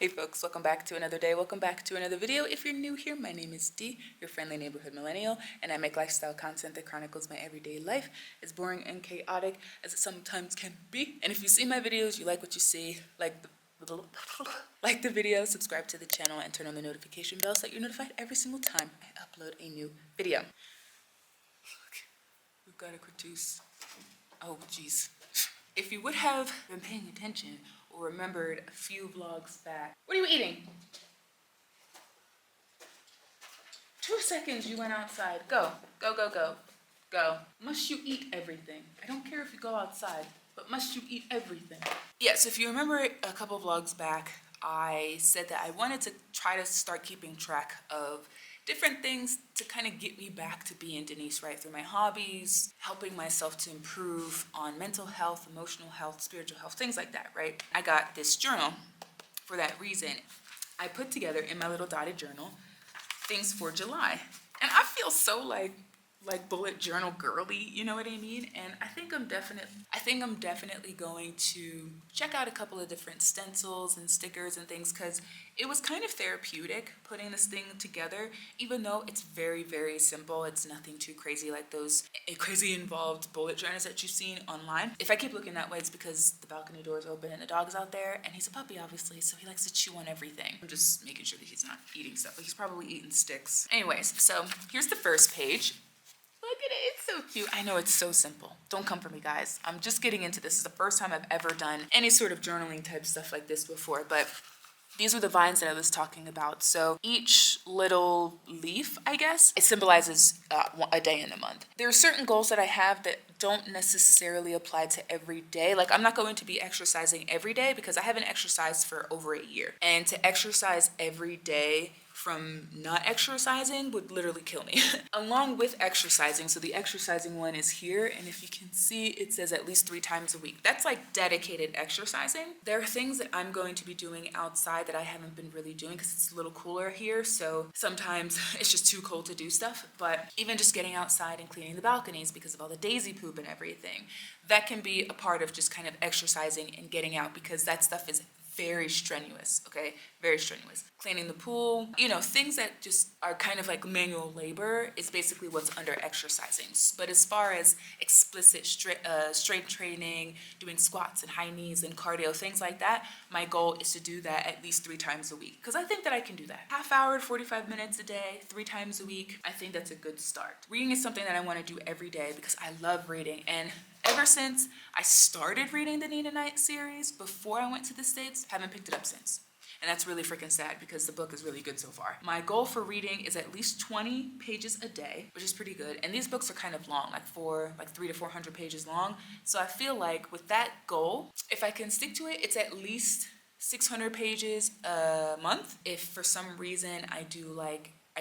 Hey folks, welcome back to another day. Welcome back to another video. If you're new here, my name is Dee, your friendly neighborhood millennial, and I make lifestyle content that chronicles my everyday life, as boring and chaotic as it sometimes can be. And if you see my videos, you like what you see, like the video, subscribe to the channel, and turn on the notification bell so that you're notified every single time I upload a new video. We've got a critique. Oh, geez. If you would have been paying attention or remembered a few vlogs back. What are you eating? 2 seconds you went outside. Go, go, go, go, go. Must you eat everything? I don't care if you go outside, but must you eat everything? Yes, if you remember a couple vlogs back, I said that I wanted to try to start keeping track of different things to kind of get me back to being Denise Wright through my hobbies, helping myself to improve on mental health, emotional health, spiritual health, things like that, right? I got this journal for that reason. I put together in my little dotted journal things for July. And I feel so like bullet journal girly, you know what I mean? And I think I'm definitely going to check out a couple of different stencils and stickers and things, because it was kind of therapeutic putting this thing together, even though it's very, very simple. It's nothing too crazy like those crazy involved bullet journals that you've seen online. If I keep looking that way, it's because the balcony door is open and the dog's out there, and he's a puppy obviously, so he likes to chew on everything. I'm just making sure that he's not eating stuff, but he's probably eating sticks. Anyways, so here's the first page. Look at it, it's so cute. I know, it's so simple. Don't come for me, guys. I'm just getting into this. This is the first time I've ever done any sort of journaling type stuff like this before, but these were the vines that I was talking about. So each little leaf, I guess, it symbolizes a day in the month. There are certain goals that I have that don't necessarily apply to every day. Like, I'm not going to be exercising every day because I haven't exercised for over a year. And to exercise every day from not exercising would literally kill me. Along with exercising, so the exercising one is here, and if you can see, it says at least 3 times a week. That's like dedicated exercising. There are things that I'm going to be doing outside that I haven't been really doing because it's a little cooler here, so sometimes it's just too cold to do stuff. But even just getting outside and cleaning the balconies because of all the daisy poop and everything, that can be a part of just kind of exercising and getting out, because that stuff is very strenuous, okay? Very strenuous. Cleaning the pool, you know, things that just are kind of like manual labor is basically what's under exercising. But as far as explicit strength training, doing squats and high knees and cardio, things like that, my goal is to do that at least 3 times a week, because I think that I can do that. Half hour to 45 minutes a day, 3 times a week, I think that's a good start. Reading is something that I want to do every day because I love reading, and ever since I started reading the Nina Knight series before I went to the States, haven't picked it up since. And that's really freaking sad because the book is really good so far. My goal for reading is at least 20 pages a day, which is pretty good. And these books are kind of long, like 300 to 400 pages long. So I feel like with that goal, if I can stick to it, it's at least 600 pages a month. If for some reason I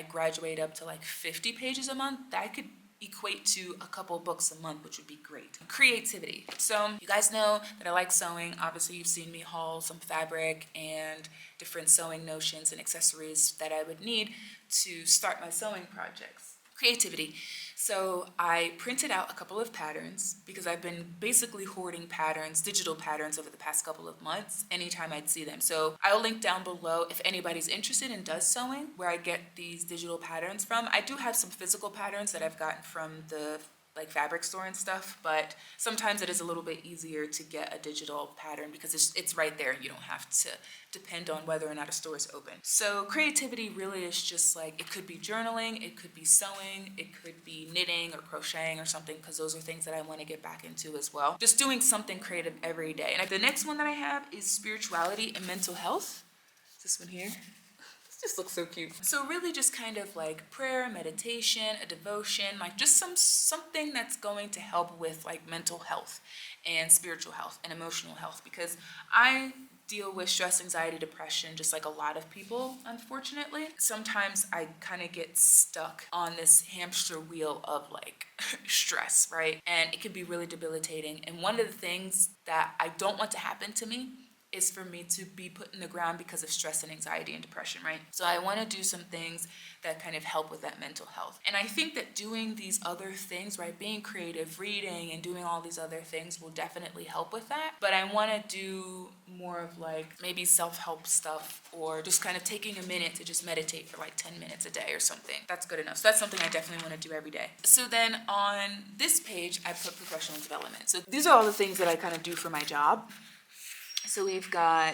graduate up to like 50 pages a month, that could equate to a couple books a month, which would be great. Creativity. So you guys know that I like sewing. Obviously, you've seen me haul some fabric and different sewing notions and accessories that I would need to start my sewing projects. Creativity. So I printed out a couple of patterns because I've been basically hoarding patterns, digital patterns, over the past couple of months anytime I'd see them. So I'll link down below if anybody's interested in does sewing, where I get these digital patterns from. I do have some physical patterns that I've gotten from the fabric store and stuff, but sometimes it is a little bit easier to get a digital pattern because it's right there. You don't have to depend on whether or not a store is open. So creativity really is just like, it could be journaling, it could be sewing, it could be knitting or crocheting or something, because those are things that I want to get back into as well. Just doing something creative every day. And the next one that I have is spirituality and mental health. This one here. Just looks so cute. So really just kind of like prayer, meditation, a devotion, like just something that's going to help with like mental health and spiritual health and emotional health, because I deal with stress, anxiety, depression, just like a lot of people, unfortunately. Sometimes I kind of get stuck on this hamster wheel of like stress, right? And it can be really debilitating. And one of the things that I don't want to happen to me is for me to be put in the ground because of stress and anxiety and depression, right? So I want to do some things that kind of help with that mental health. And I think that doing these other things, right, being creative, reading, and doing all these other things will definitely help with that. But I want to do more of like maybe self-help stuff, or just kind of taking a minute to just meditate for like 10 minutes a day or something. That's good enough. So that's something I definitely want to do every day. So then on this page, I put professional development. So these are all the things that I kind of do for my job. So we've got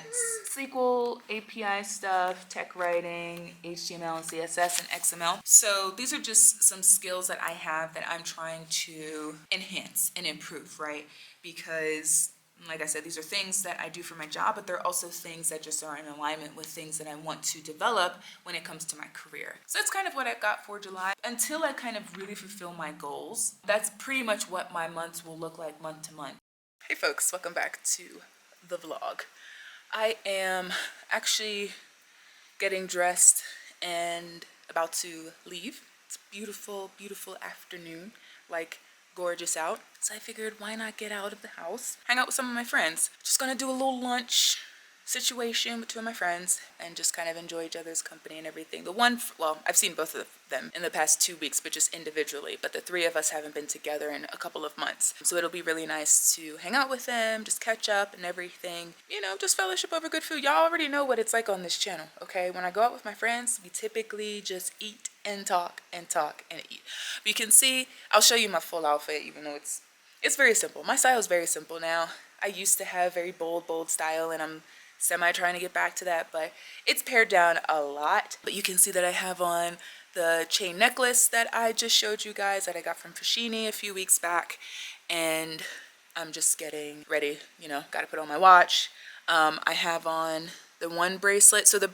SQL, API stuff, tech writing, HTML and CSS and XML. So these are just some skills that I have that I'm trying to enhance and improve, right? Because like I said, these are things that I do for my job, but they're also things that just are in alignment with things that I want to develop when it comes to my career. So that's kind of what I got for July. Until I kind of really fulfill my goals, that's pretty much what my months will look like month to month. Hey folks, welcome back to the vlog. I am actually getting dressed and about to leave. It's a beautiful, beautiful afternoon, like gorgeous out. So I figured, why not get out of the house, hang out with some of my friends. Just gonna do a little lunch situation with two of my friends and just kind of enjoy each other's company and everything. Well, I've seen both of them in the past 2 weeks, but just individually. But the three of us haven't been together in a couple of months. So it'll be really nice to hang out with them, just catch up and everything. You know, just fellowship over good food. Y'all already know what it's like on this channel, okay? When I go out with my friends, we typically just eat and talk and talk and eat. But you can see, I'll show you my full outfit, even though it's very simple. My style is very simple now. I used to have very bold style, and I'm trying to get back to that, but it's pared down a lot. But you can see that I have on the chain necklace that I just showed you guys that I got from Foschini a few weeks back, and I'm just getting ready, you know, got to put on my watch. I have on the one bracelet. So the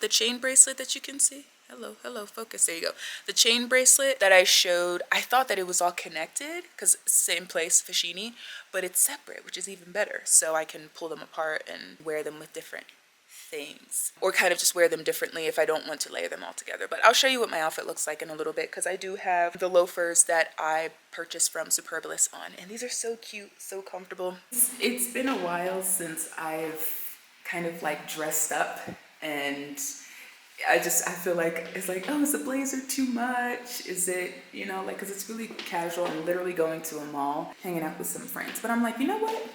chain bracelet that you can see, hello, focus, there you go. The chain bracelet that I showed, I thought that it was all connected because same place, Foschini, but it's separate, which is even better. So I can pull them apart and wear them with different things, or kind of just wear them differently if I don't want to layer them all together. But I'll show you what my outfit looks like in a little bit, because I do have the loafers that I purchased from Superbalist on, and these are so cute, so comfortable. It's been a while since I've kind of like dressed up, and I feel like it's like, oh, is the blazer too much? Is it, you know, like, because it's really casual and literally going to a mall, hanging out with some friends. But I'm like, you know what?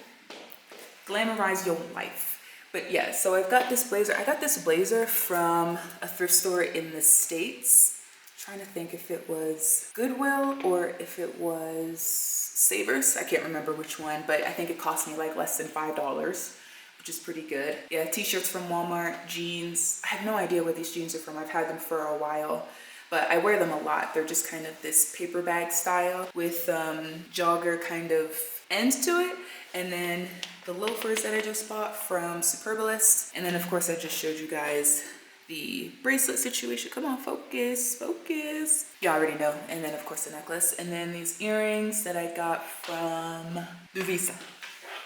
Glamorize your life. But yeah, so I've got this blazer. I got this blazer from a thrift store in the States. I'm trying to think if it was Goodwill or if it was Savers. I can't remember which one, but I think it cost me like less than $5. Which is pretty good. Yeah, t-shirts from Walmart, jeans. I have no idea where these jeans are from. I've had them for a while, but I wear them a lot. They're just kind of this paper bag style with jogger kind of end to it. And then the loafers that I just bought from Superbalist. And then of course I just showed you guys the bracelet situation. Come on, focus. You already know. And then of course the necklace. And then these earrings that I got from Duvisa.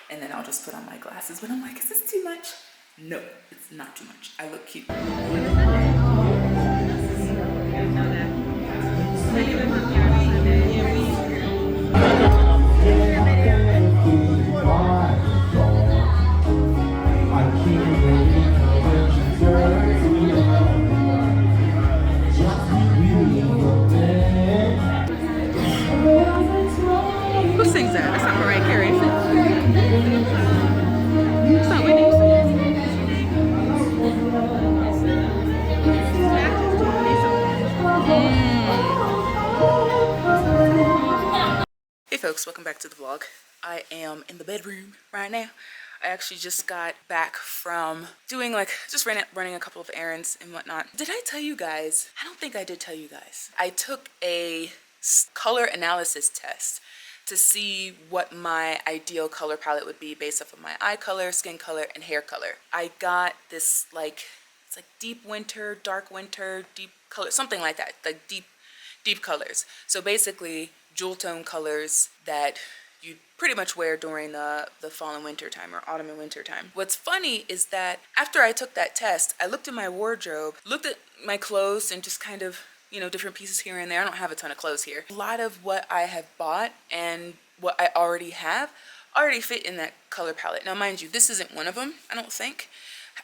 And then I'll just put on my glasses. But I'm like, is this too much? No, it's not too much. I look cute. Who sings that? That's not Mariah Carey. It's not Whitney. Hey folks, welcome back to the vlog. I am in the bedroom right now. I actually just got back from doing running a couple of errands and whatnot. Did I tell you guys? I don't think I did tell you guys. I took a color analysis test to see what my ideal color palette would be based off of my eye color, skin color, and hair color. I got this it's like deep winter, dark winter, deep color, something like that, like deep colors. So basically jewel tone colors that you pretty much wear during the fall and winter time, or autumn and winter time. What's funny is that after I took that test, I looked at my wardrobe, looked at my clothes, and just kind of, you know, different pieces here and there. I don't have a ton of clothes here. A lot of what I have bought and what I already have already fit in that color palette. Now, mind you, this isn't one of them, I don't think.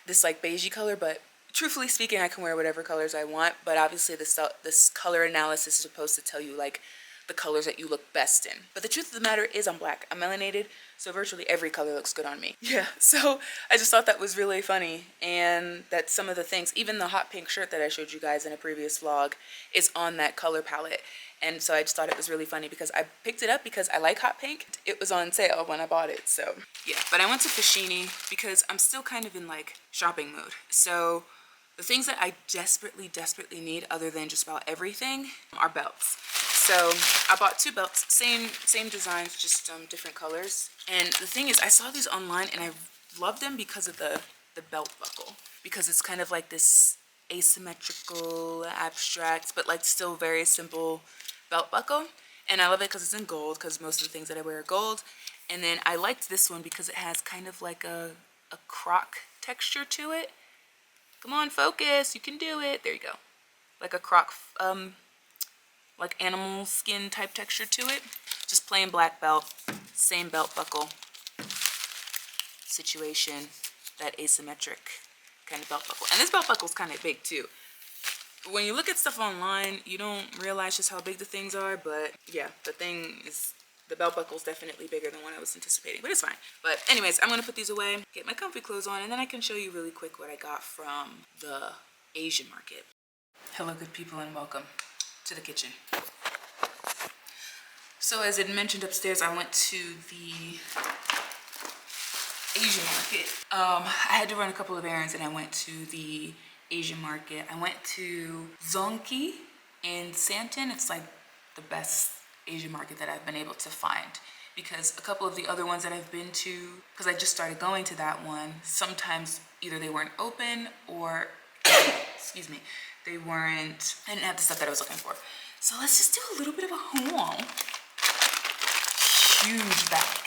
This like beigey color, but truthfully speaking, I can wear whatever colors I want. But obviously, this color analysis is supposed to tell you like the colors that you look best in. But the truth of the matter is I'm black. I'm melanated, so virtually every color looks good on me. Yeah, so I just thought that was really funny, and that some of the things, even the hot pink shirt that I showed you guys in a previous vlog, is on that color palette. And so I just thought it was really funny because I picked it up because I like hot pink. It was on sale when I bought it, so yeah. But I went to Foschini because I'm still kind of in like shopping mode. So the things that I desperately need, other than just about everything, are belts. So I bought 2 belts, same designs, just different colors. And the thing is, I saw these online and I loved them because of the belt buckle, because it's kind of like this asymmetrical, abstract, but like still very simple belt buckle. And I love it because it's in gold, because most of the things that I wear are gold. And then I liked this one because it has kind of like a croc texture to it. Come on, focus, you can do it. There you go. Like a croc, like animal skin type texture to it. Just plain black belt, same belt buckle situation, that asymmetric kind of belt buckle. And this belt buckle is kind of big too. When you look at stuff online, you don't realize just how big the things are, but yeah, the belt buckle is definitely bigger than what I was anticipating, but it's fine. But anyways, I'm gonna put these away, get my comfy clothes on, and then I can show you really quick what I got from the Asian market. Hello, good people, and welcome to the kitchen. So as I mentioned upstairs, I went to the Asian market. I had to run a couple of errands and I went to the Asian market. I went to Zongki in Santon. It's like the best Asian market that I've been able to find, because a couple of the other ones that I've been to, because I just started going to that one, sometimes either they weren't open or excuse me, I didn't have the stuff that I was looking for. So let's just do a little bit of a haul. Huge bag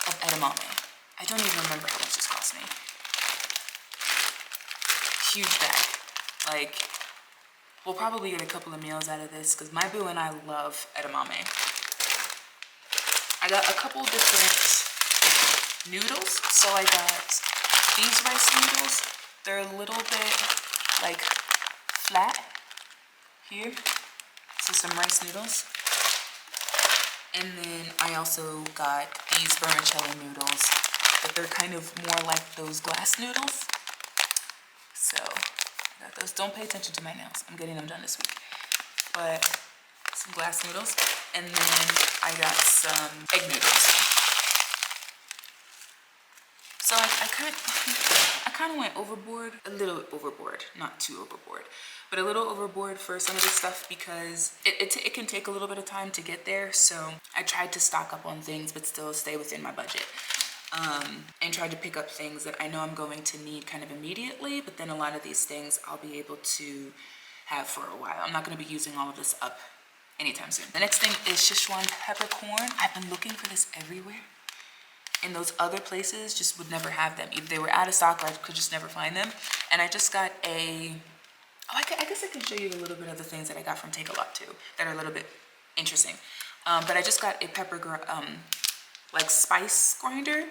of edamame. I don't even remember how much this cost me. Huge bag. Like, we'll probably get a couple of meals out of this because my boo and I love edamame. I got a couple different noodles. So I got these rice noodles. They're a little bit like flat here. So some rice noodles. And then I also got these vermicelli noodles, but they're kind of more like those glass noodles. So I got those. Don't pay attention to my nails. I'm getting them done this week. But some glass noodles. And then I got some egg noodles. So I kind of went overboard, a little overboard, not too overboard, but a little overboard for some of this stuff because it can take a little bit of time to get there. So I tried to stock up on things but still stay within my budget, and tried to pick up things that I know I'm going to need kind of immediately, but then a lot of these things I'll be able to have for a while. I'm not going to be using all of this up anytime soon. The next thing is Szechuan peppercorn. I've been looking for this everywhere. And those other places just would never have them. Either they were out of stock or I could just never find them. And I just got I guess I can show you a little bit of the things that I got from Take A Lot too, that are a little bit interesting. But I just got a like spice grinder.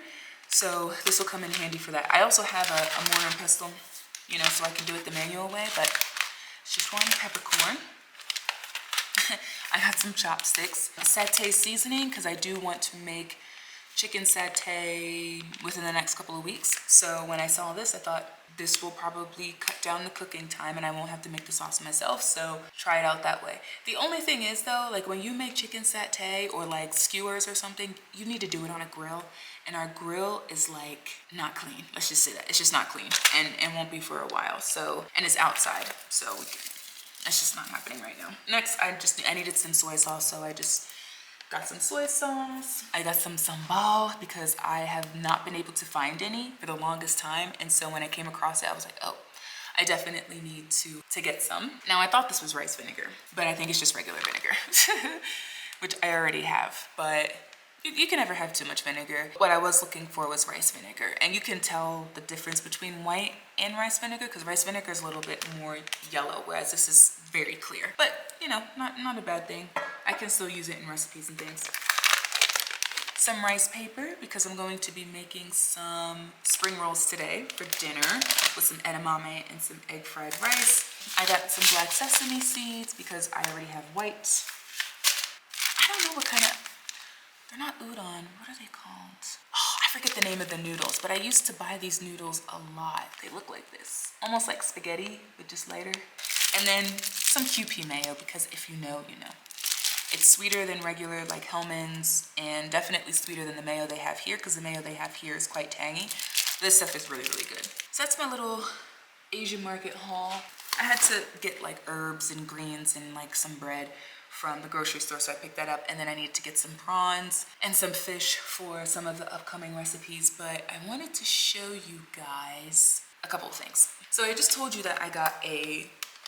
So this will come in handy for that. I also have a mortar and pestle, you know, so I can do it the manual way, but Szechuan peppercorn. I got some chopsticks. Satay seasoning, because I do want to make chicken satay within the next couple of weeks. So when I saw this, I thought this will probably cut down the cooking time and I won't have to make the sauce myself. So try it out that way. The only thing is though, like when you make chicken satay or like skewers or something, you need to do it on a grill. And our grill is like not clean. Let's just say that. It's just not clean and won't be for a while. So, and it's outside. So it's just not happening right now. Next, I needed some soy sauce. So I just got some soy sauce. I got some sambal because I have not been able to find any for the longest time. And so when I came across it, I was like, oh, I definitely need to get some. Now I thought this was rice vinegar, but I think it's just regular vinegar, which I already have, but you can never have too much vinegar. What I was looking for was rice vinegar. And you can tell the difference between white and rice vinegar because rice vinegar is a little bit more yellow, whereas this is very clear. But, you know, not a bad thing. I can still use it in recipes and things. some rice paper because I'm going to be making some spring rolls today for dinner with some edamame and some egg fried rice. I got some black sesame seeds because I already have white. I don't know what kind of, they're not udon, what are they called? Oh, I forget the name of the noodles, but I used to buy these noodles a lot. They look like this, almost like spaghetti, but just lighter. And then some QP mayo, because if you know, you know. It's sweeter than regular, like Hellmann's, and definitely sweeter than the mayo they have here, because the mayo they have here is quite tangy. This stuff is really, really good. So that's my little Asian market haul. I had to get like herbs and greens and like some bread from the grocery store, so I picked that up. And then I need to get some prawns and some fish for some of the upcoming recipes. But I wanted to show you guys a couple of things. So I just told you that I got a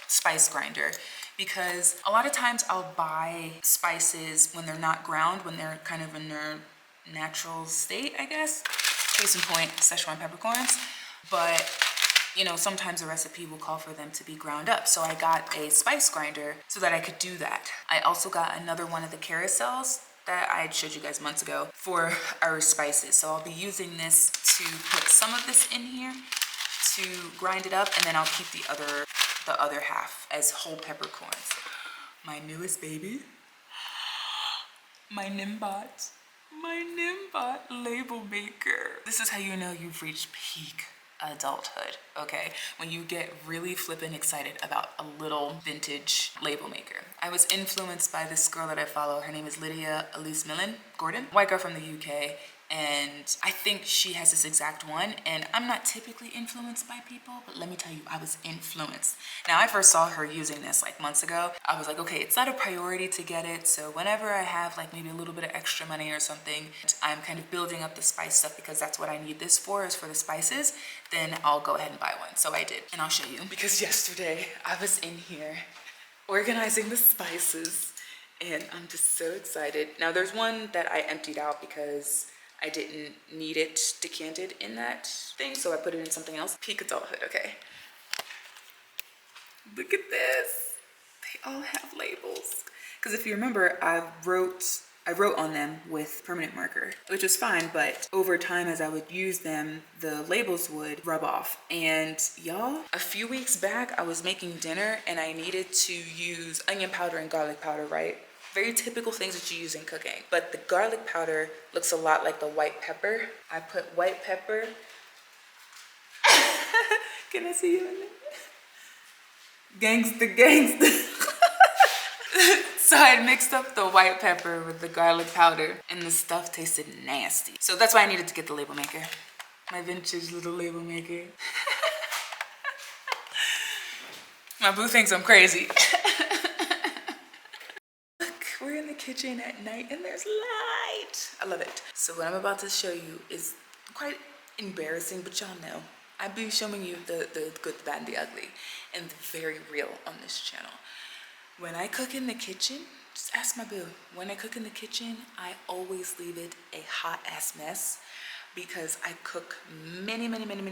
spice grinder because a lot of times I'll buy spices when they're not ground, when they're kind of in their natural state, I guess. Case in point, Szechuan peppercorns. But you know, sometimes a recipe will call for them to be ground up. So I got a spice grinder so that I could do that. I also got another one of the carousels that I showed you guys months ago for our spices. So I'll be using this to put some of this in here to grind it up, and then I'll keep the other half as whole peppercorns. My newest baby, my Nimbot label maker. This is how you know you've reached peak adulthood, okay? When you get really flippin' excited about a little vintage label maker. I was influenced by this girl that I follow. Her name is Lydia Elise Millen Gordon, white girl from the UK. And I think she has this exact one. And I'm not typically influenced by people, but let me tell you, I was influenced. Now, I first saw her using this like months ago. I was like, okay, it's not a priority to get it. So whenever I have like maybe a little bit of extra money or something, I'm kind of building up the spice stuff because that's what I need this for, is for the spices, then I'll go ahead and buy one. So I did, and I'll show you. Because yesterday I was in here organizing the spices and I'm just so excited. Now there's one that I emptied out because I didn't need it decanted in that thing, so I put it in something else. Peak adulthood, okay. Look at this. They all have labels. Because if you remember, I wrote on them with permanent marker, which was fine, but over time as I would use them, the labels would rub off. And y'all, a few weeks back, I was making dinner and I needed to use onion powder and garlic powder, right? Very typical things that you use in cooking. But the garlic powder looks a lot like the white pepper. I put white pepper. Can I see you in there? Gangsta. So I mixed up the white pepper with the garlic powder and the stuff tasted nasty. So that's why I needed to get the label maker. My vintage little label maker. My boo thinks I'm crazy. We're in the kitchen at night and there's light. I love it. So what I'm about to show you is quite embarrassing, but y'all know. I've been showing you the good, the bad, and the ugly, and the very real on this channel. When I cook in the kitchen, just ask my boo. When I cook in the kitchen, I always leave it a hot ass mess because I cook many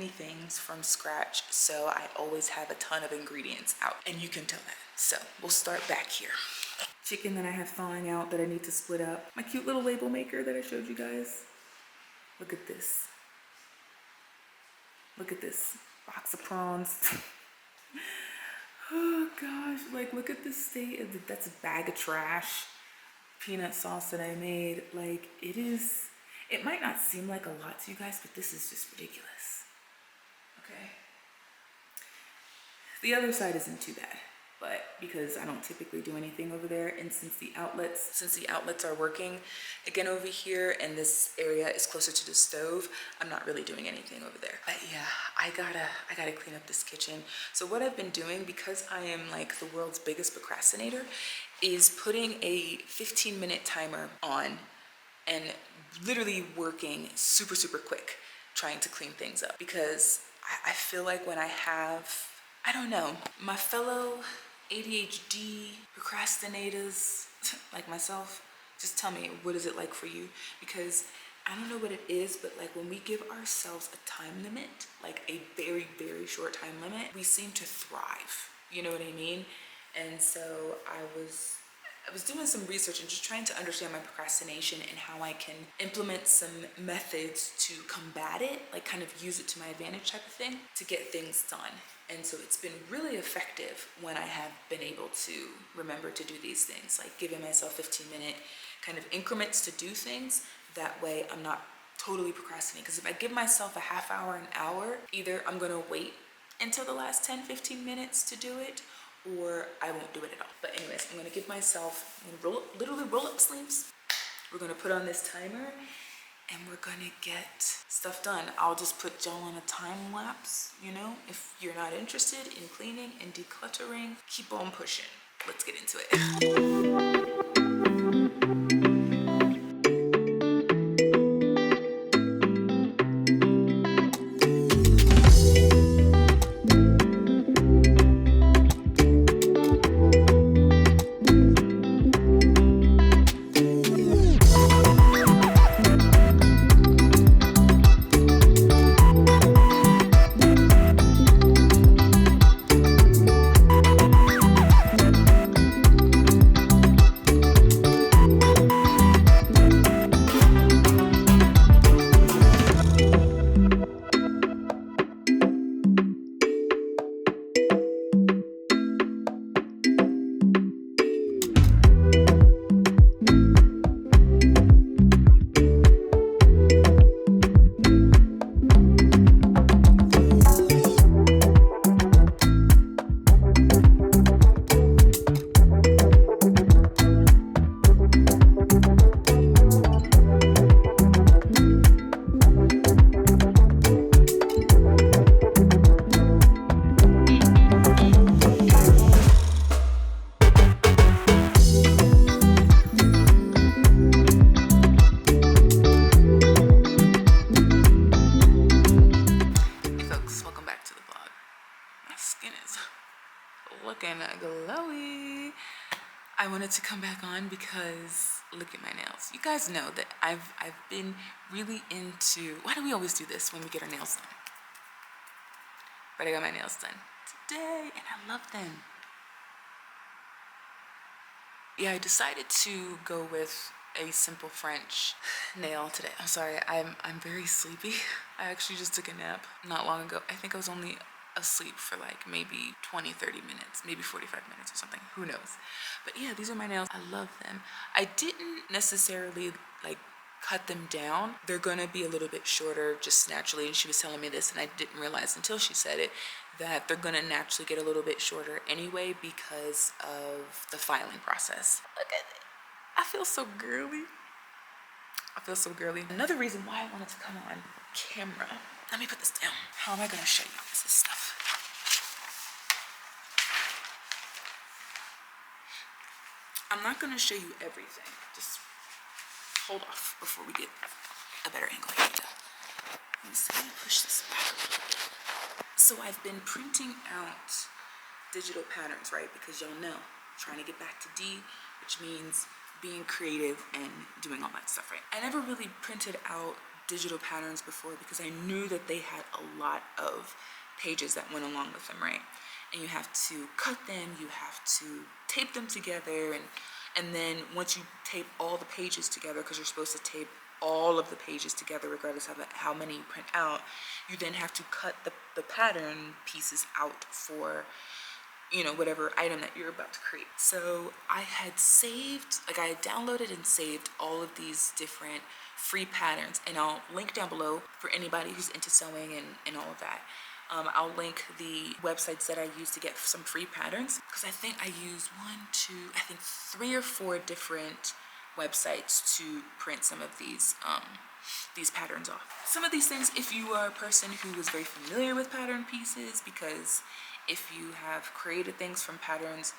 things from scratch. So I always have a ton of ingredients out, and you can tell that. So we'll start back here. Chicken that I have thawing out that I need to split up. My cute little label maker that I showed you guys. Look at this. Look at this box of prawns. Oh gosh, like look at the state of that's a bag of trash. Peanut sauce that I made. Like it might not seem like a lot to you guys, but this is just ridiculous. Okay. The other side isn't too bad. But because I don't typically do anything over there, and since the outlets are working again over here and this area is closer to the stove, I'm not really doing anything over there. But yeah, I gotta clean up this kitchen. So what I've been doing, because I am like the world's biggest procrastinator, is putting a 15-minute timer on and literally working super quick trying to clean things up, because I feel like when I have, I don't know, my fellow ADHD procrastinators like myself, just tell me, what is it like for you? Because I don't know what it is, but like when we give ourselves a time limit, like a very short time limit, we seem to thrive. You know what I mean? And so I was I was doing some research and just trying to understand my procrastination and how I can implement some methods to combat it, like kind of use it to my advantage type of thing, to get things done. And so it's been really effective when I have been able to remember to do these things, like giving myself 15-minute kind of increments to do things. That way I'm not totally procrastinating. Because if I give myself a half hour, an hour, either I'm gonna wait until the last 10-15 minutes to do it, or I won't do it at all. But anyways, I'm gonna give myself, literally roll up sleeves. We're gonna put on this timer and we're gonna get stuff done. I'll just put y'all on a time lapse, you know? If you're not interested in cleaning and decluttering, keep on pushing. Let's get into it. Looking glowy. I wanted to come back on because look at my nails. You guys know that I've been really into, why do we always do this when we get our nails done? But I got my nails done today and I love them. Yeah, I decided to go with a simple French nail today. I'm sorry, I'm very sleepy. I actually just took a nap not long ago. I think I was only asleep for like maybe 20-30 minutes, maybe 45 minutes or something, who knows. But yeah, these are my nails. I love them. I didn't necessarily like cut them down. They're gonna be a little bit shorter just naturally, and she was telling me this and I didn't realize until she said it, that they're gonna naturally get a little bit shorter anyway because of the filing process. Look at it. I feel so girly. I feel so girly. Another reason why I wanted to come on camera, let me put this down. How am I gonna show you this stuff? I'm not gonna show you everything. Just hold off before we get a better angle. Here we go. Let me see, let me push this back a little bit. So I've been printing out digital patterns, right? Because y'all know, I'm trying to get back to D, which means being creative and doing all that stuff, right? I never really printed out digital patterns before because I knew that they had a lot of pages that went along with them, right? And you have to cut them, you have to tape them together, and then once you tape all the pages together, because you're supposed to tape all of the pages together regardless of how many you print out, you then have to cut the pattern pieces out for, you know, whatever item that you're about to create. So I had saved, like I had downloaded and saved all of these different free patterns, and I'll link down below for anybody who's into sewing and all of that. I'll link the websites that I use to get some free patterns, because I think I use 3 or 4 different websites to print some of these patterns off. Some of these things, if you are a person who is very familiar with pattern pieces, because if you have created things from patterns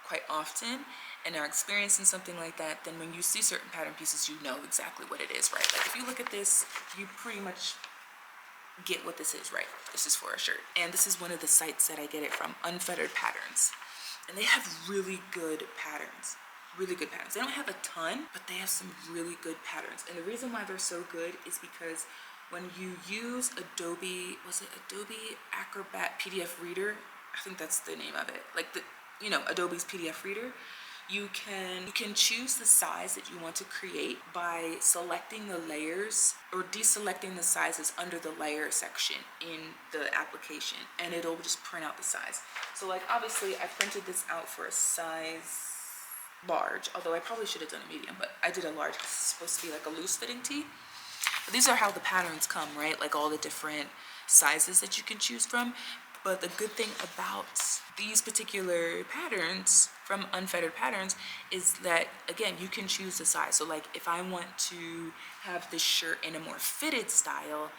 quite often and are experiencing something like that, then when you see certain pattern pieces, you know exactly what it is, right? Like if you look at this, you pretty much get what this is, right? This is for a shirt. And this is one of the sites that I get it from, Unfettered Patterns. And they have really good patterns. Really good patterns. They don't have a ton, but they have some really good patterns. And the reason why they're so good is because when you use Adobe, was it Adobe Acrobat PDF Reader? I think that's the name of it. Like Adobe's PDF Reader. You can choose the size that you want to create by selecting the layers or deselecting the sizes under the layer section in the application, and it'll just print out the size. So like obviously I printed this out for a size large, although I probably should have done a medium, but I did a large because it's supposed to be like a loose fitting tee. But these are how the patterns come, right? Like all the different sizes that you can choose from. But the good thing about these particular patterns from Unfettered Patterns is that, again, you can choose the size. So like if I want to have this shirt in a more fitted style,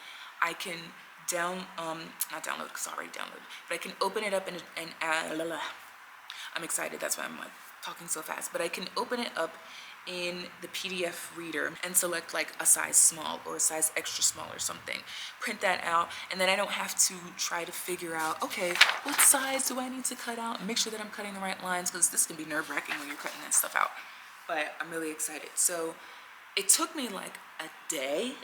I can not download because I already downloaded, but I can open it up and I'm excited, that's why I'm like talking so fast, but I can open it up in the PDF reader and select like a size small or a size extra small or something, print that out, and then I don't have to try to figure out, okay, what size do I need to cut out and make sure that I'm cutting the right lines, because this can be nerve-wracking when you're cutting that stuff out. But I'm really excited. So it took me like a day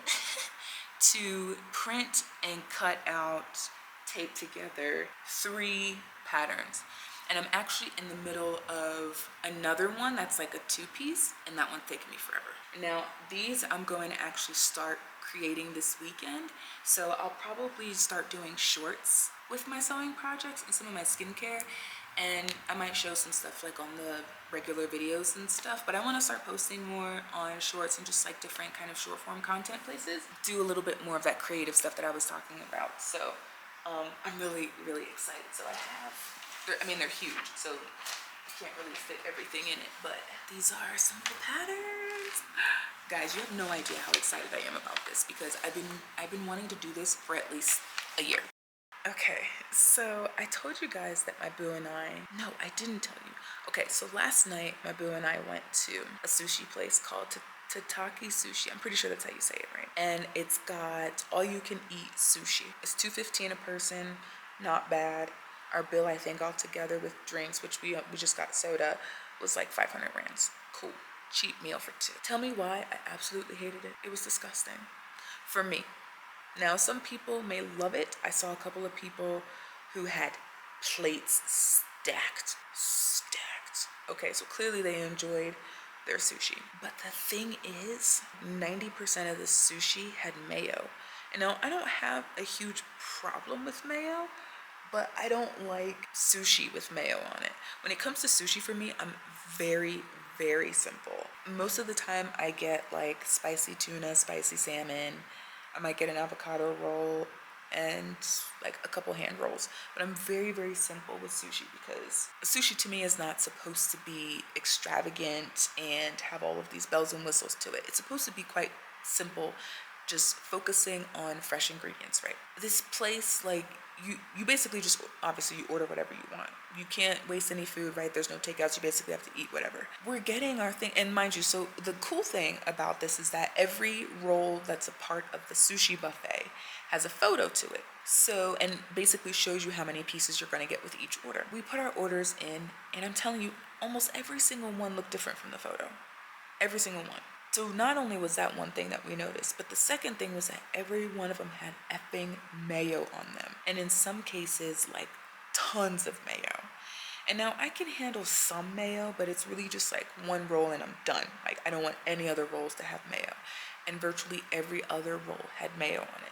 to print and cut out, tape together 3 patterns. And I'm actually in the middle of another one that's like a 2-piece, and that one's taking me forever. Now, these I'm going to actually start creating this weekend. So I'll probably start doing shorts with my sewing projects and some of my skincare. And I might show some stuff like on the regular videos and stuff, but I want to start posting more on shorts and just like different kind of short form content places. Do a little bit more of that creative stuff that I was talking about. So I'm really, really excited. So they're huge, so you can't really fit everything in it, but these are some of the patterns. Guys, you have no idea how excited I am about this because I've been wanting to do this for at least a year. Okay, so I told you guys that my boo and no, I didn't tell you. Okay, so last night my boo and I went to a sushi place called Tataki Sushi. I'm pretty sure that's how you say it, right? And it's got all you can eat sushi. It's $2.15 a person, not bad. Our bill, I think, all together with drinks, which we just got soda, was like 500 rands. Cool. Cheap meal for 2. Tell me why I absolutely hated it. It was disgusting. For me. Now, some people may love it. I saw a couple of people who had plates stacked. Okay, so clearly they enjoyed their sushi. But the thing is, 90% of the sushi had mayo. And now, I don't have a huge problem with mayo, but I don't like sushi with mayo on it. When it comes to sushi for me, I'm very, very simple. Most of the time I get like spicy tuna, spicy salmon. I might get an avocado roll and like a couple hand rolls. But I'm very, very simple with sushi because sushi to me is not supposed to be extravagant and have all of these bells and whistles to it. It's supposed to be quite simple, just focusing on fresh ingredients, right? This place, like, you basically just, obviously you order whatever you want. You can't waste any food, right? There's no takeouts. You basically have to eat whatever. We're getting our thing, and mind you, so the cool thing about this is that every roll that's a part of the sushi buffet has a photo to it. So, and basically shows you how many pieces you're gonna get with each order. We put our orders in, and I'm telling you, almost every single one looked different from the photo. Every single one. So not only was that one thing that we noticed, but the second thing was that every one of them had effing mayo on them. And in some cases, like tons of mayo. And now I can handle some mayo, but it's really just like one roll and I'm done. Like I don't want any other rolls to have mayo. And virtually every other roll had mayo on it.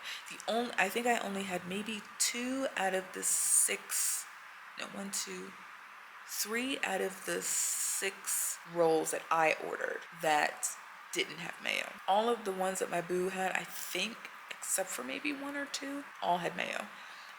I think I only had maybe 3 out of the 6 rolls that I ordered that didn't have mayo. All of the ones that my boo had, I think, except for maybe 1 or 2, all had mayo.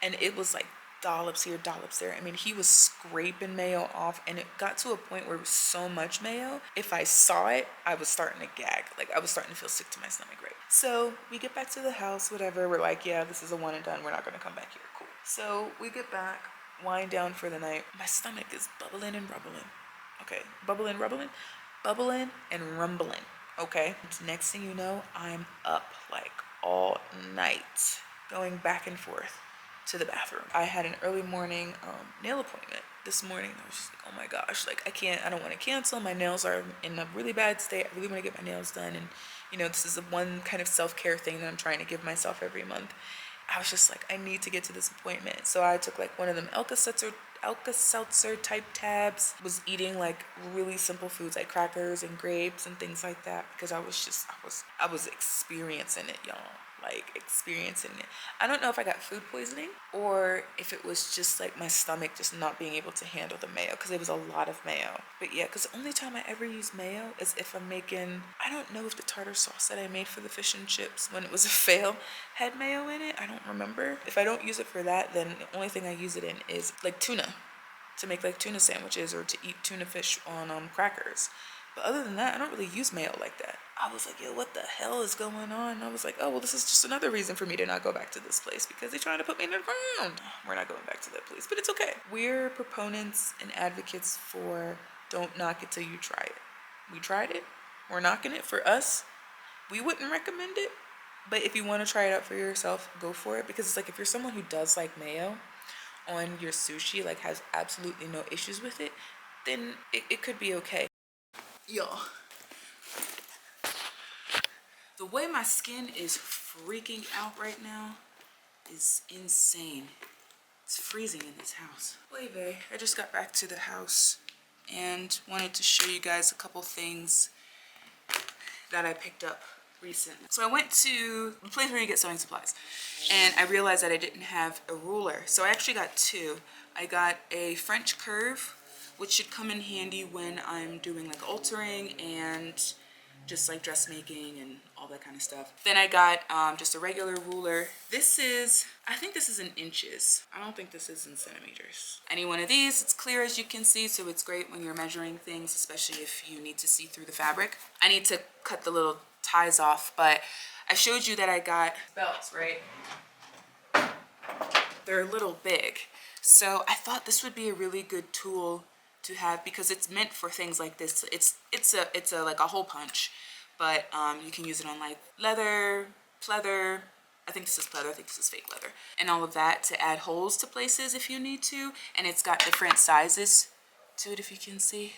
And it was like dollops here, dollops there. I mean, he was scraping mayo off, and it got to a point where it was so much mayo, if I saw it, I was starting to gag. Like, I was starting to feel sick to my stomach, right? So we get back to the house, whatever. We're like, yeah, this is a one and done. We're not going to come back here. Cool. So we get back, wind down for the night. My stomach is bubbling and rumbling. Okay, bubbling and rumbling. Okay, next thing you know, I'm up like all night going back and forth to the bathroom. I had an early morning nail appointment this morning. I was just like, oh my gosh, like I don't want to cancel. My nails are in a really bad state. I really want to get my nails done. And you know, this is the one kind of self-care thing that I'm trying to give myself every month. I was just like, I need to get to this appointment. So I took like one of them Alka-Seltzer type tabs. Was eating like really simple foods like crackers and grapes and things like that because I was experiencing it, y'all. Like experiencing it. I don't know if I got food poisoning or if it was just like my stomach just not being able to handle the mayo because it was a lot of mayo. But yeah, because the only time I ever use mayo is if I'm making, I don't know if the tartar sauce that I made for the fish and chips when it was a fail had mayo in it. I don't remember. If I don't use it for that, then the only thing I use it in is like tuna, to make like tuna sandwiches or to eat tuna fish on crackers. But other than that, I don't really use mayo like that. I was like, yo, what the hell is going on? And I was like, oh, well, this is just another reason for me to not go back to this place because they're trying to put me in the ground. We're not going back to that place, but it's okay. We're proponents and advocates for don't knock it till you try it. We tried it. We're knocking it. For us, we wouldn't recommend it. But if you want to try it out for yourself, go for it. Because it's like if you're someone who does like mayo on your sushi, like has absolutely no issues with it, then it could be okay. Y'all, the way my skin is freaking out right now is insane. It's freezing in this house. Wait, I just got back to the house and wanted to show you guys a couple things that I picked up recently. So I went to the place where you get sewing supplies and I realized that I didn't have a ruler. So I actually got two. I got a French curve, which should come in handy when I'm doing like altering and just like dressmaking and all that kind of stuff. Then I got just a regular ruler. I think this is in inches. I don't think this is in centimeters. Any one of these, it's clear as you can see, so it's great when you're measuring things, especially if you need to see through the fabric. I need to cut the little ties off, but I showed you that I got belts, right? They're a little big. So I thought this would be a really good tool to have because it's meant for things like this. It's a like a hole punch, but you can use it on like leather, pleather. I think this is pleather. I think this is fake leather, and all of that to add holes to places if you need to. And it's got different sizes to it, if you can see.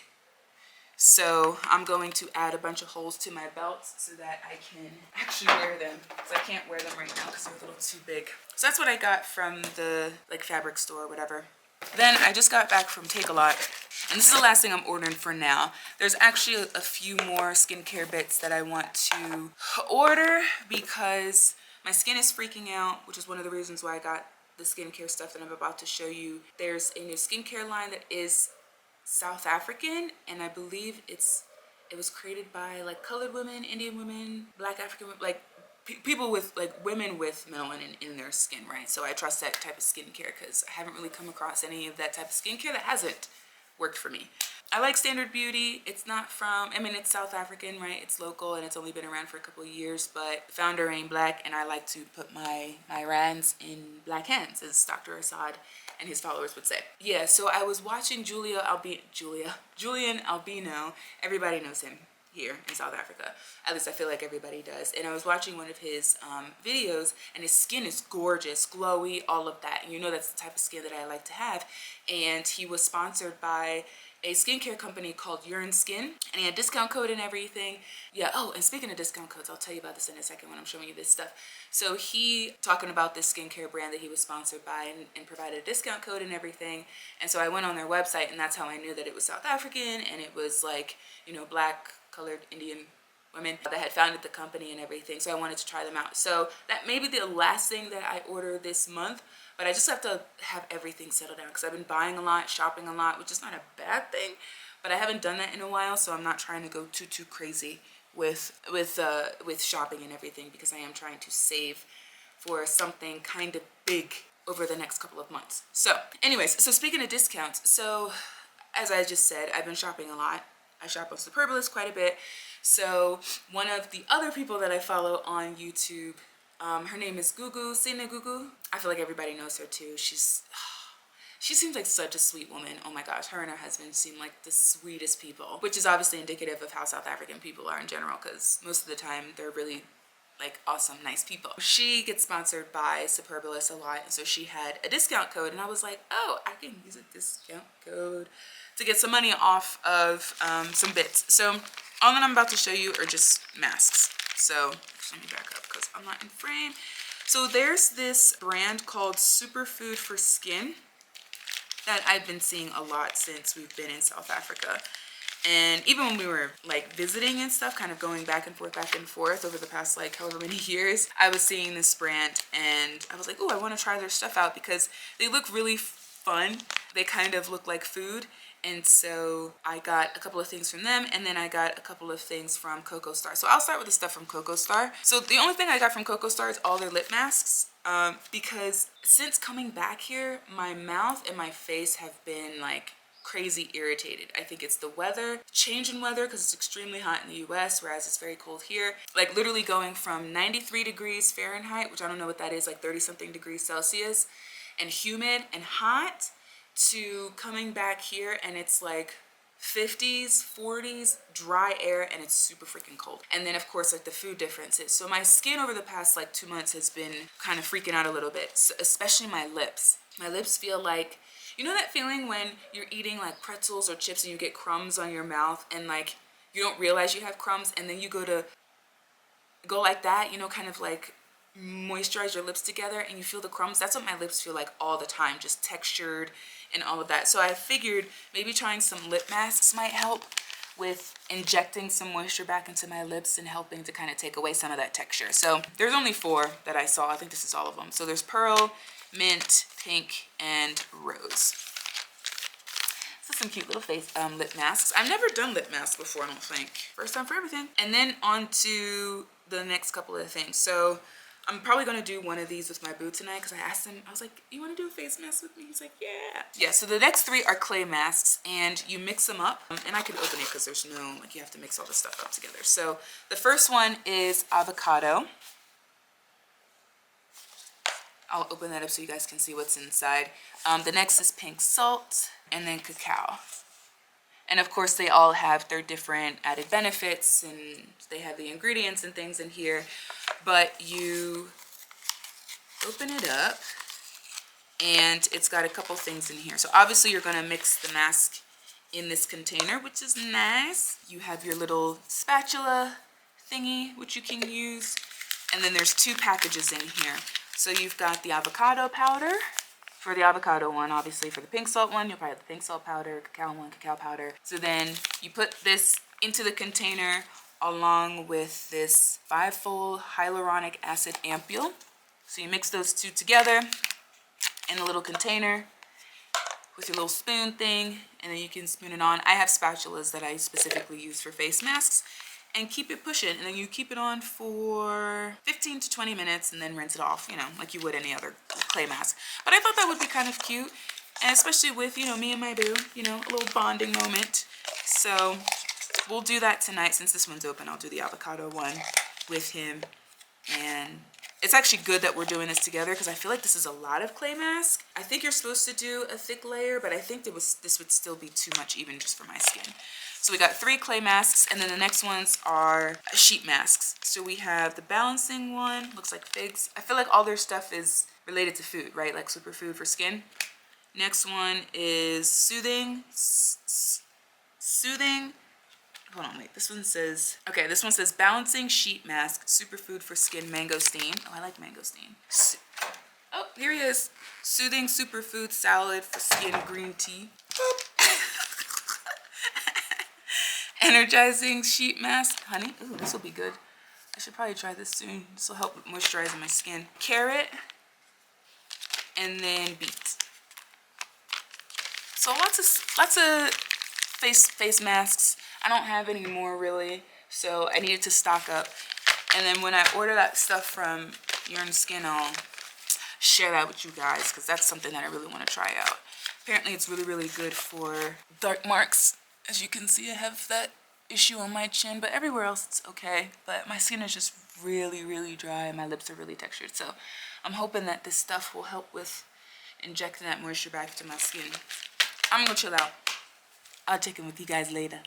So I'm going to add a bunch of holes to my belts so that I can actually wear them, because I can't wear them right now because they're a little too big. So that's what I got from the like fabric store or whatever. Then I just got back from Take-A-Lot, and this is the last thing I'm ordering for now. There's actually a few more skincare bits that I want to order because my skin is freaking out, which is one of the reasons why I got the skincare stuff that I'm about to show you. There's a new skincare line that is South African, and I believe it was created by like colored women, Indian women, Black African, like people with like women with melanin in their skin, right? So I trust that type of skincare because I haven't really come across any of that type of skincare that hasn't worked for me. I like Standard Beauty. It's not from, I mean, it's South African, right? It's local and it's only been around for a couple of years, but the founder ain't black, and I like to put my rands in black hands, as Dr. Assad and his followers would say. Yeah, so I was watching Julian Albino. Everybody knows him here in South Africa. At least I feel like everybody does. And I was watching one of his videos, and his skin is gorgeous, glowy, all of that. And you know that's the type of skin that I like to have. And he was sponsored by a skincare company called Urine Skin, and he had a discount code and everything. Yeah, oh, and speaking of discount codes, I'll tell you about this in a second when I'm showing you this stuff. So he talking about this skincare brand that he was sponsored by and provided a discount code and everything. And so I went on their website, and that's how I knew that it was South African, and it was like, you know, black colored Indian women that had founded the company and everything. So I wanted to try them out. So that may be the last thing that I order this month, but I just have to have everything settled down because I've been buying a lot, shopping a lot, which is not a bad thing, but I haven't done that in a while, so I'm not trying to go too crazy with shopping and everything, because I am trying to save for something kind of big over the next couple of months. So anyways, so speaking of discounts, so as I just said, I've been shopping a lot. I shop on Superbalist quite a bit. So one of the other people that I follow on YouTube, her name is YOOOOOO, Sina YOOOOOO. I feel like everybody knows her too. She seems like such a sweet woman. Oh my gosh, her and her husband seem like the sweetest people, which is obviously indicative of how South African people are in general, because most of the time they're really like awesome, nice people. She gets sponsored by Superbalist a lot, and so she had a discount code, and I was like, oh, I can use a discount code to get some money off of some bits. So all that I'm about to show you are just masks. So let me back up because I'm not in frame. So there's this brand called Superfood for Skin. that I've been seeing a lot since we've been in South Africa. And even when we were like visiting and stuff, kind of going back and forth over the past like however many years, I was seeing this brand and I was like, oh, I want to try their stuff out because they look really fun. They kind of look like food. And so I got a couple of things from them, and then I got a couple of things from Coco Star. So I'll start with the stuff from Coco Star. So the only thing I got from Coco Star is all their lip masks. Because since coming back here, my mouth and my face have been like crazy irritated. I think it's the weather, change in weather, because it's extremely hot in the US, whereas it's very cold here. Like literally going from 93 degrees Fahrenheit, which I don't know what that is, like 30 something degrees Celsius, and humid and hot, to coming back here and it's like 50s, 40s, dry air, and it's super freaking cold. And then of course like the food differences. So my skin over the past like 2 months has been kind of freaking out a little bit, so especially my lips. My lips feel like, you know that feeling when you're eating like pretzels or chips and you get crumbs on your mouth and like you don't realize you have crumbs, and then you go like that, you know, kind of like moisturize your lips together and you feel the crumbs. That's what my lips feel like all the time, just textured and all of that. So I figured maybe trying some lip masks might help with injecting some moisture back into my lips and helping to kind of take away some of that texture. So there's only 4 that I saw. I think this is all of them. So there's pearl, mint, pink, and rose. So some cute little face lip masks. I've never done lip masks before, I don't think. First time for everything. And then on to the next couple of things. So I'm probably going to do one of these with my boo tonight because I asked him, I was like, you want to do a face mask with me? He's like, yeah. Yeah, so the next 3 are clay masks, and you mix them up. And I can open it because there's no, like, you have to mix all this stuff up together. So the first one is avocado. I'll open that up so you guys can see what's inside. The next is pink salt, and then cacao. And of course they all have their different added benefits, and they have the ingredients and things in here. But you open it up and it's got a couple things in here. So obviously you're going to mix the mask in this container, which is nice. You have your little spatula thingy, which you can use. And then there's 2 packages in here. So you've got the avocado powder for the avocado one. Obviously for the pink salt one, you'll probably have the pink salt powder, cacao one, cacao powder. So then you put this into the container along with this 5-fold hyaluronic acid ampule. So you mix those 2 together in a little container with your little spoon thing, and then you can spoon it on. I have spatulas that I specifically use for face masks, and keep it pushing, and then you keep it on for 15 to 20 minutes and then rinse it off, you know, like you would any other clay mask. But I thought that would be kind of cute, and especially with, you know, me and my boo, you know, a little bonding moment. So we'll do that tonight. Since this one's open, I'll do the avocado one with him. And it's actually good that we're doing this together because I feel like this is a lot of clay mask. I think you're supposed to do a thick layer, but I think this would still be too much even just for my skin. So we got 3 clay masks, and then the next ones are sheet masks. So we have the balancing one, looks like figs. I feel like all their stuff is related to food, right? Like superfood for skin. Next one is soothing. Hold on, wait. This one says balancing sheet mask, superfood for skin, mangosteen. Oh, I like mangosteen. Oh, here he is. Soothing superfood salad for skin, green tea. Energizing sheet mask, honey. Ooh, this will be good. I should probably try this soon. This will help with moisturizing my skin. Carrot, and then beet. So lots of face masks. I don't have any more really, so I needed to stock up. And then when I order that stuff from Yearn Skin, I'll share that with you guys because that's something that I really want to try out. Apparently it's really, really good for dark marks. As you can see, I have that issue on my chin, but everywhere else it's okay. But my skin is just really, really dry and my lips are really textured. So I'm hoping that this stuff will help with injecting that moisture back into my skin. I'm gonna chill out. I'll check in with you guys later.